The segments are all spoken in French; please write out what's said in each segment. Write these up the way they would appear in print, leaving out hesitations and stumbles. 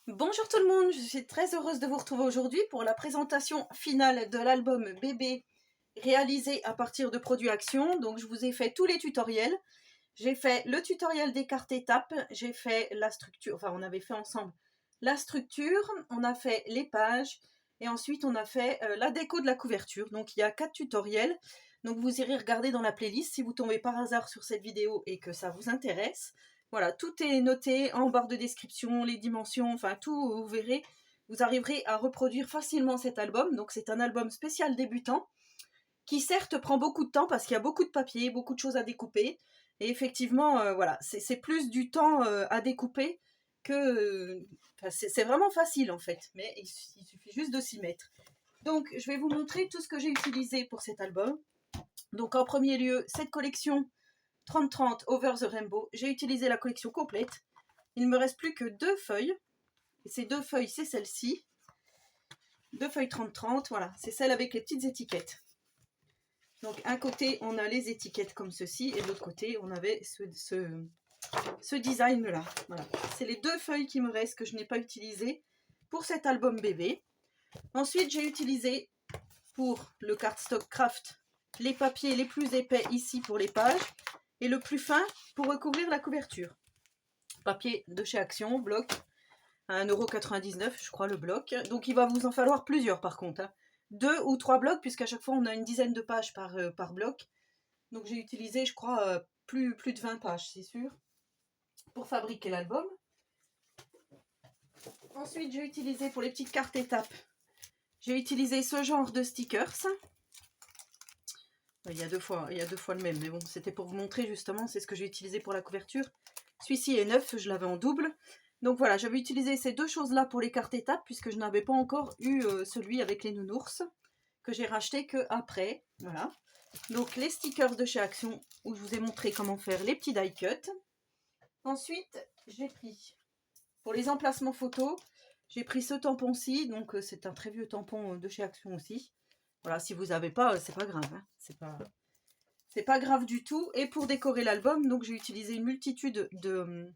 Bonjour tout le monde, je suis très heureuse de vous retrouver aujourd'hui pour la présentation finale de l'album Bébé réalisé à partir de produits Action. Donc je vous ai fait tous les tutoriels. J'ai fait le tutoriel des cartes étapes, j'ai fait la structure, enfin on avait fait ensemble la structure, on a fait les pages et ensuite on a fait la déco de la couverture. Donc il y a 4 tutoriels. Donc vous irez regarder dans la playlist si vous tombez par hasard sur cette vidéo et que ça vous intéresse. Voilà, tout est noté en barre de description, les dimensions, enfin tout, vous verrez. Vous arriverez à reproduire facilement cet album. Donc c'est un album spécial débutant qui certes prend beaucoup de temps parce qu'il y a beaucoup de papier, beaucoup de choses à découper. Et effectivement, voilà, c'est plus du temps à découper que... c'est vraiment facile en fait, mais il suffit juste de s'y mettre. Donc je vais vous montrer tout ce que j'ai utilisé pour cet album. Donc en premier lieu, cette collection 30-30 Over the Rainbow. J'ai utilisé la collection complète. Il ne me reste plus que 2 feuilles. Et ces 2 feuilles, c'est celle-ci. 2 feuilles 30-30, voilà, c'est celle avec les petites étiquettes. Donc un côté, on a les étiquettes comme ceci, et de l'autre côté, on avait ce design-là. Voilà. C'est les 2 feuilles qui me restent que je n'ai pas utilisées pour cet album bébé. Ensuite, j'ai utilisé pour le cardstock craft les papiers les plus épais ici pour les pages et le plus fin pour recouvrir la couverture. Papier de chez Action, bloc, à 1,99 €, je crois, le bloc. Donc il va vous en falloir plusieurs par contre. Hein. 2 ou 3 blocs, puisqu'à chaque fois on a une dizaine de pages par bloc. Donc j'ai utilisé, je crois, plus de 20 pages, c'est sûr, pour fabriquer l'album. Ensuite, j'ai utilisé pour les petites cartes étapes, j'ai utilisé ce genre de stickers. Il y a deux fois le même, mais bon, c'était pour vous montrer justement, c'est ce que j'ai utilisé pour la couverture. Celui-ci est neuf, je l'avais en double. Donc voilà, j'avais utilisé ces deux choses-là pour les cartes étapes, puisque je n'avais pas encore eu celui avec les nounours, que j'ai racheté que après. Voilà. Donc les stickers de chez Action, où je vous ai montré comment faire les petits die cuts. Ensuite, j'ai pris, pour les emplacements photos, j'ai pris ce tampon-ci, donc c'est un très vieux tampon de chez Action aussi. Voilà, si vous n'avez pas, c'est pas grave, hein. C'est pas grave du tout. Et pour décorer l'album, donc j'ai utilisé une multitude de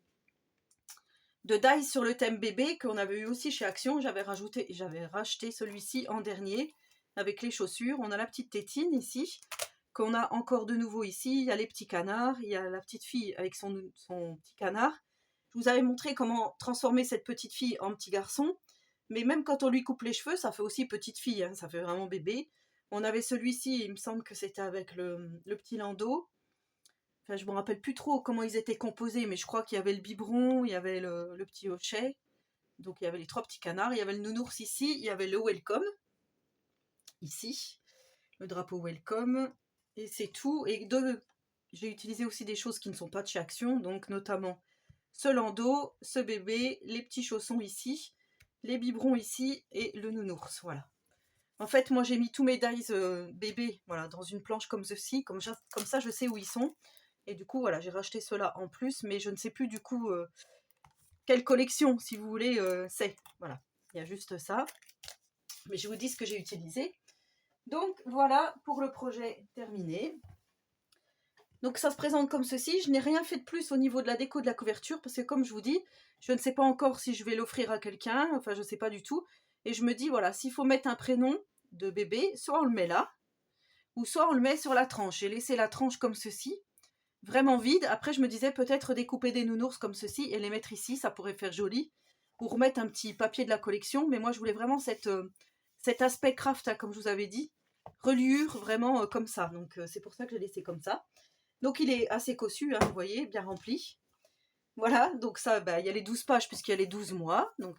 dies sur le thème bébé qu'on avait eu aussi chez Action. J'avais racheté celui-ci en dernier avec les chaussures. On a la petite tétine ici, qu'on a encore de nouveau ici. Il y a les petits canards, il y a la petite fille avec son petit canard. Je vous avais montré comment transformer cette petite fille en petit garçon. Mais même quand on lui coupe les cheveux, ça fait aussi petite fille, hein, ça fait vraiment bébé. On avait celui-ci, il me semble que c'était avec le petit landau. Enfin, je me rappelle plus trop comment ils étaient composés, mais je crois qu'il y avait le biberon, il y avait le petit hochet, donc il y avait les 3 petits canards, il y avait le nounours ici, il y avait le welcome, ici, le drapeau welcome, et c'est tout. Et j'ai utilisé aussi des choses qui ne sont pas de chez Action, donc notamment ce landau, ce bébé, les petits chaussons ici, les biberons ici, et le nounours, voilà. En fait, moi j'ai mis tous mes dies bébés, voilà, dans une planche comme ceci, comme ça je sais où ils sont. Et du coup, voilà, j'ai racheté cela en plus, mais je ne sais plus du coup quelle collection, si vous voulez, c'est. Voilà, il y a juste ça. Mais je vous dis ce que j'ai utilisé. Donc voilà pour le projet terminé. Donc ça se présente comme ceci. Je n'ai rien fait de plus au niveau de la déco de la couverture, parce que comme je vous dis, je ne sais pas encore si je vais l'offrir à quelqu'un, enfin je ne sais pas du tout. Et je me dis, voilà, s'il faut mettre un prénom de bébé, soit on le met là, ou soit on le met sur la tranche. J'ai laissé la tranche comme ceci, vraiment vide. Après, je me disais peut-être découper des nounours comme ceci et les mettre ici, ça pourrait faire joli. Ou remettre un petit papier de la collection. Mais moi, je voulais vraiment cet aspect craft, hein, comme je vous avais dit. Reliure, vraiment comme ça. Donc, c'est pour ça que j'ai laissé comme ça. Donc, il est assez cossu, hein, vous voyez, bien rempli. Voilà, donc ça, bah, il y a les 12 pages puisqu'il y a les 12 mois. Donc,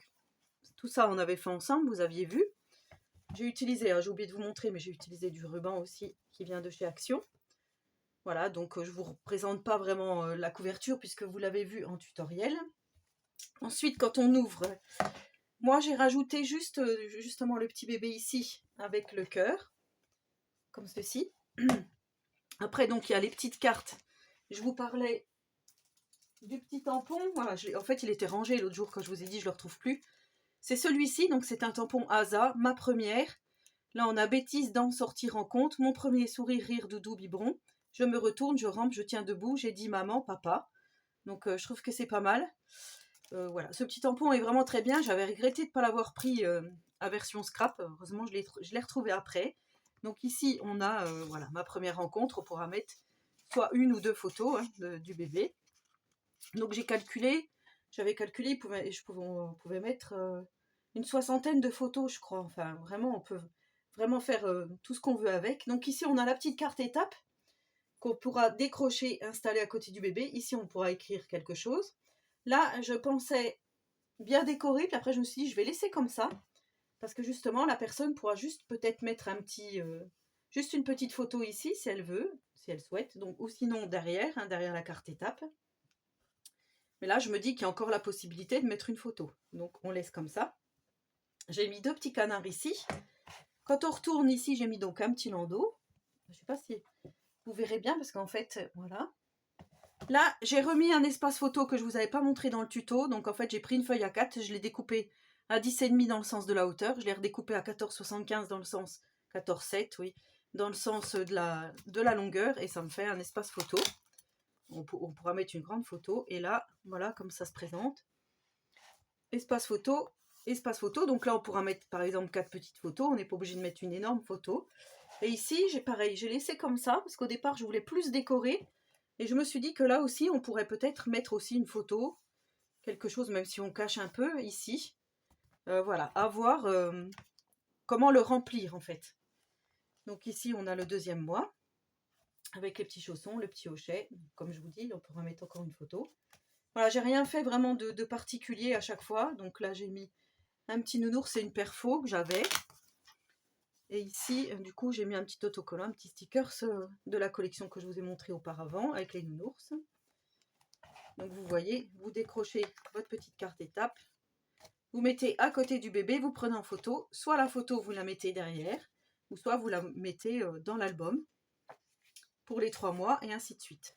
tout ça, on avait fait ensemble, vous aviez vu. J'ai utilisé, j'ai oublié de vous montrer, mais j'ai utilisé du ruban aussi qui vient de chez Action. Voilà, donc je ne vous représente pas vraiment la couverture puisque vous l'avez vu en tutoriel. Ensuite, quand on ouvre, moi j'ai rajouté justement le petit bébé ici avec le cœur, comme ceci. Après, donc il y a les petites cartes. Je vous parlais du petit tampon. Voilà, en fait, il était rangé l'autre jour quand je vous ai dit, je ne le retrouve plus. C'est celui-ci, donc c'est un tampon ASA, ma première. Là, on a bêtise, dents, sortir en compte. Mon premier sourire, rire, doudou, biberon. Je me retourne, je rampe, je tiens debout. J'ai dit maman, papa. Donc, je trouve que c'est pas mal. Voilà, ce petit tampon est vraiment très bien. J'avais regretté de ne pas l'avoir pris à version scrap. Heureusement, je l'ai retrouvé après. Donc ici, on a voilà, ma première rencontre. On pourra mettre soit une ou deux photos du bébé. Donc j'avais calculé, on pouvait mettre une soixantaine de photos, je crois. Enfin, vraiment, on peut vraiment faire tout ce qu'on veut avec. Donc ici, on a la petite carte étape qu'on pourra décrocher, installer à côté du bébé. Ici, on pourra écrire quelque chose. Là, je pensais bien décorer, puis après, je me suis dit, je vais laisser comme ça. Parce que justement, la personne pourra juste peut-être mettre juste une petite photo ici, si elle veut, si elle souhaite. Donc, ou sinon, derrière, derrière la carte étape. Mais là, je me dis qu'il y a encore la possibilité de mettre une photo. Donc, on laisse comme ça. J'ai mis deux petits canards ici. Quand on retourne ici, j'ai mis donc un petit landau. Je ne sais pas si vous verrez bien, parce qu'en fait, voilà. Là, j'ai remis un espace photo que je ne vous avais pas montré dans le tuto. Donc, en fait, j'ai pris une feuille A4, je l'ai découpée à 10,5 dans le sens de la hauteur. Je l'ai redécoupée à 14,75 dans le sens... 14,7, oui. Dans le sens de la longueur. Et ça me fait un espace photo. On pourra mettre une grande photo. Et là, voilà, comme ça se présente. Espace photo, espace photo. Donc là, on pourra mettre, par exemple, 4 petites photos. On n'est pas obligé de mettre une énorme photo. Et ici, j'ai laissé comme ça. Parce qu'au départ, je voulais plus décorer. Et je me suis dit que là aussi, on pourrait peut-être mettre aussi une photo. Quelque chose, même si on cache un peu ici. Voilà, à voir comment le remplir, en fait. Donc ici, on a le deuxième mois. Avec les petits chaussons, le petit hochet. Comme je vous dis, on pourra mettre encore une photo. Voilà, j'ai rien fait vraiment de particulier à chaque fois. Donc là, j'ai mis un petit nounours et une perfo que j'avais. Et ici, du coup, j'ai mis un petit autocollant, un petit sticker de la collection que je vous ai montré auparavant avec les nounours. Donc vous voyez, vous décrochez votre petite carte étape. Vous mettez à côté du bébé, vous prenez en photo. Soit la photo, vous la mettez derrière, ou soit vous la mettez dans l'album pour les 3 mois et ainsi de suite.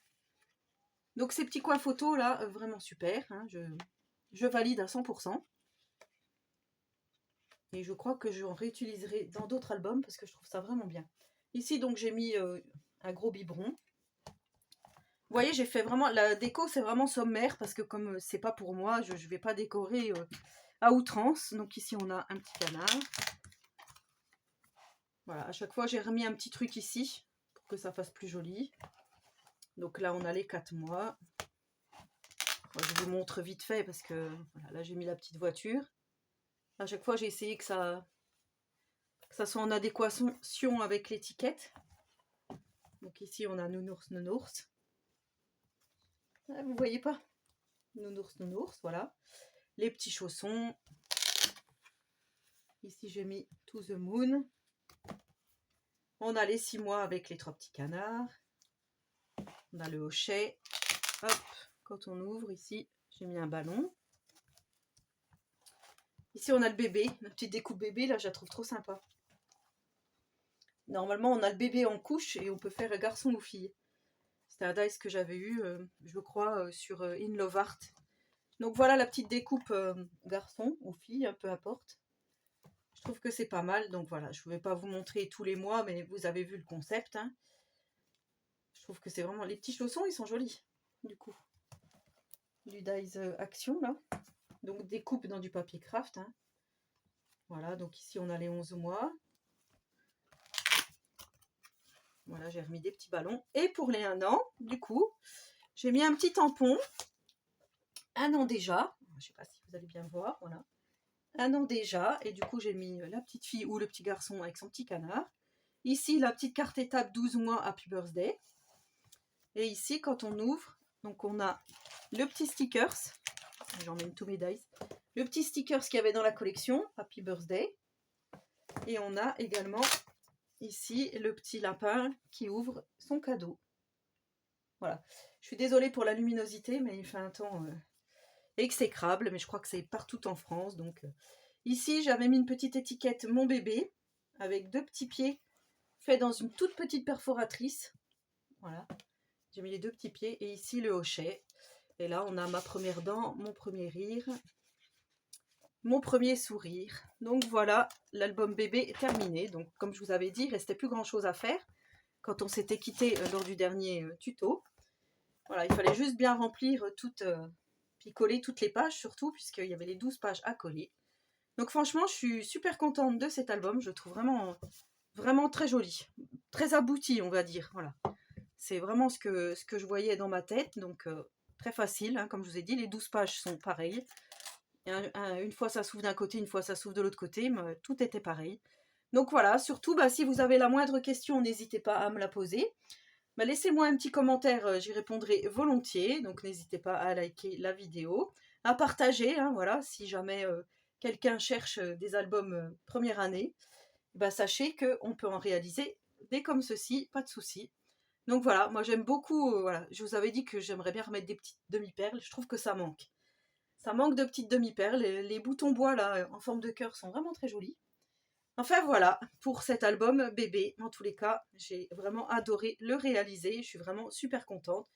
Donc ces petits coins photos là, vraiment super. Je valide à 100%. Et je crois que j'en réutiliserai dans d'autres albums parce que je trouve ça vraiment bien. Ici donc j'ai mis un gros biberon. Vous voyez, j'ai fait vraiment, la déco c'est vraiment sommaire parce que comme c'est pas pour moi, je vais pas décorer à outrance. Donc ici on a un petit canard. Voilà, à chaque fois j'ai remis un petit truc ici pour que ça fasse plus joli. Donc là on a les 4 mois. Je vous montre vite fait parce que voilà, là j'ai mis la petite voiture. À chaque fois j'ai essayé que ça soit en adéquation avec l'étiquette. Donc ici on a nounours, nounours. Ah, vous voyez pas? Nounours, nounours, voilà. Les petits chaussons. Ici j'ai mis To the Moon. On a les 6 mois avec les 3 petits canards. On a le hochet. Hop, quand on ouvre ici, j'ai mis un ballon. Ici on a le bébé, la petite découpe bébé, là je la trouve trop sympa. Normalement on a le bébé en couche et on peut faire garçon ou fille. C'était un dice que j'avais eu, je crois, sur In Love Art. Donc voilà la petite découpe garçon ou fille, peu importe. Je trouve que c'est pas mal, donc voilà, je ne vais pas vous montrer tous les mois, mais vous avez vu le concept. Je trouve que c'est vraiment... Les petits chaussons, ils sont jolis, du coup. Du dice action, là. Donc découpe dans du papier craft. Voilà, donc ici on a les 11 mois. Voilà, j'ai remis des petits ballons. Et pour les 1 an, du coup, j'ai mis un petit tampon. 1 an déjà. Je ne sais pas si vous allez bien voir, voilà. 1 an déjà. Et du coup, j'ai mis la petite fille ou le petit garçon avec son petit canard. Ici, la petite carte étape 12 mois Happy Birthday. Et ici, quand on ouvre, donc on a le petit stickers. J'emmène tous mes dice. Le petit stickers qu'il y avait dans la collection, Happy Birthday. Et on a également ici le petit lapin qui ouvre son cadeau. Voilà. Je suis désolée pour la luminosité, mais il fait un temps exécrable. Mais je crois que c'est partout en France. Donc ici, j'avais mis une petite étiquette Mon bébé avec 2 petits pieds faits dans une toute petite perforatrice. Voilà. J'ai mis les 2 petits pieds. Et ici, le hochet. Et là, on a ma première dent, mon premier rire, mon premier sourire. Donc voilà, l'album bébé est terminé. Donc comme je vous avais dit, il ne restait plus grand chose à faire quand on s'était quitté lors du dernier tuto. Voilà, il fallait juste bien remplir toute puis coller toutes les pages surtout, puisqu'il y avait les 12 pages à coller. Donc franchement, je suis super contente de cet album, je le trouve vraiment, vraiment très joli, très abouti, on va dire, voilà. C'est vraiment ce que je voyais dans ma tête, donc très facile, hein, comme je vous ai dit, les 12 pages sont pareilles. Une fois ça s'ouvre d'un côté, une fois ça s'ouvre de l'autre côté, mais tout était pareil. Donc voilà, surtout, si vous avez la moindre question, n'hésitez pas à me la poser. Laissez-moi un petit commentaire, j'y répondrai volontiers. Donc n'hésitez pas à liker la vidéo, à partager, hein, voilà, si jamais quelqu'un cherche des albums première année, sachez qu'on peut en réaliser des comme ceci, pas de souci. Donc voilà, moi j'aime beaucoup, voilà, je vous avais dit que j'aimerais bien remettre des petites demi-perles, je trouve que ça manque. Ça manque de petites demi-perles, les boutons bois là en forme de cœur sont vraiment très jolis. Enfin voilà, pour cet album bébé, en tous les cas, j'ai vraiment adoré le réaliser, je suis vraiment super contente.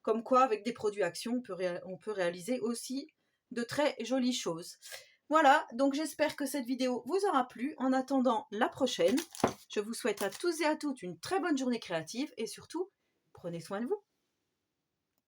Comme quoi, avec des produits Action, on peut réaliser aussi de très jolies choses. Voilà, donc j'espère que cette vidéo vous aura plu. En attendant la prochaine, je vous souhaite à tous et à toutes une très bonne journée créative et surtout, prenez soin de vous.